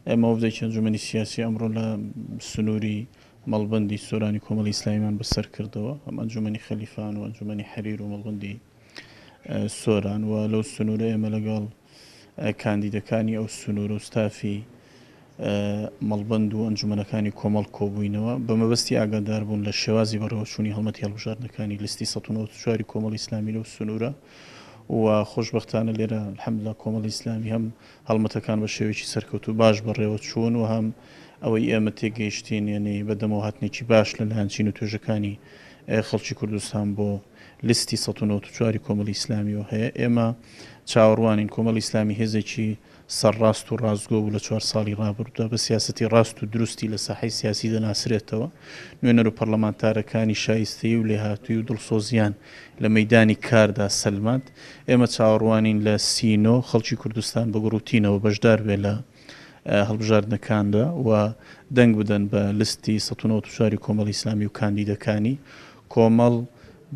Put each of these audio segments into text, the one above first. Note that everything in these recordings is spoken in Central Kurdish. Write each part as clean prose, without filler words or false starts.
ئێمە وەفدێکی ئەنجومەنی سیاسی ئەمڕۆ لە سنووری مەڵبەندی سۆرانی کۆمەڵی ئیسلامیمان بەسەر کردەوە، ئەم ئەنجومەنی خەلیفان و ئەنجومەنی حەریر و مەڵبەندی سۆران و لەو سنوورە ئێمە لەگەڵ کاندیدەکانی ئەو سنوور و ستافی مەڵبەند و ئەنجومەنەکانی کۆمەڵ کۆبووینەوە بە مەبەستی ئاگادار بوون لە شێوازی بەڕێوەچوونی هەڵمەتی هەڵبژاردنەکانی لیستی 1940 کۆمەڵی ئیسلامی لەو سنوورە و خۆشببختانە لێرە الحەمدوللا کۆمەڵی ئیسلامی هەم هەڵمەتەکان بە شێوەیەکی سەرکەوت و باش بەڕێوە چوون و هەم ئەوەی ئێمە تێگەیشتین یعنی بەدەمەوە هاتنێکی باش لە لایەنچین و توێژەکانی خەڵکی کوردستان بۆ لیستی 1940 کۆمەڵی ئیسلامیەوە هەیە. ئێمە چاوەڕوانین کۆمەڵی ئیسلامی هێزێکی سەرڕاست و ڕازگۆ بوو لە 4 ساڵی ڕابردوودا بە سیاسەتی ڕاست و دروستی لە ساحەی سیاسی دەناسرێتەوە. نوێنەر و پەرلەمانتارەکانی شایستەی و لێهاتووی و دڵسۆزیان لە مەیدانی کاردا سەلمات. ئێمە چاوەڕوانین لە سینۆ خەڵکی کوردستان بە گڕوتینەوە بەشدار بێ لە هەڵبژاردنەکاندا و دەنگ بدەن بە لیستی 1940 کۆمەڵی ئیسلامی و کاندیدەکانی. کۆمەڵ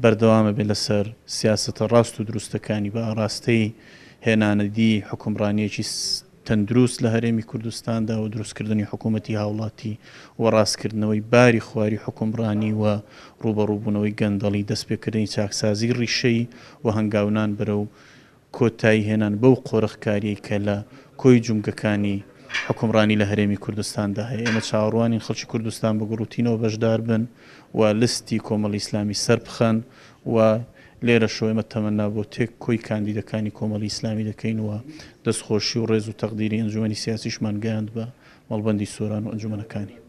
بەردەوامە بێ لەسەر سیاسەتە ڕاست و دروستەکانی بە ئاراستەی هێنانەدی حکومڕانیەکی تەندروست لە هەرێمی کوردستاندا و دروستکردنی حکوومەتی هاوڵاتی و ڕاستکردنەوەی باری خواری حکومڕانی و ڕوبەڕووبوونەوەی گەندەڵی دەستپێکردنی چاکسازی ڕیشەی و هەنگاونان بەرە و کۆتایی هێنان بەو قۆرەخکاریەی کە لە کۆی جومگەکانی حکومڕانی لە هەرێمی کوردستاندا هەیە. ئێمە چاوەڕوانین خەڵکی کوردستان بە گڕوتینەوە بەشدار بن و لیستی کۆمەڵی ئیسلامی سەربخەن و لێرە شۆمە تەمەنا بۆ تێک کۆی کاندیدەکانی کۆمەڵی ئیسلامی دەکەین و دەستخۆشی و ڕێز و تەقدیری ئەنجومەنی سیاسیشمان گەیاند بە مەڵبەندی سۆران و ئەنجومەنەکانی.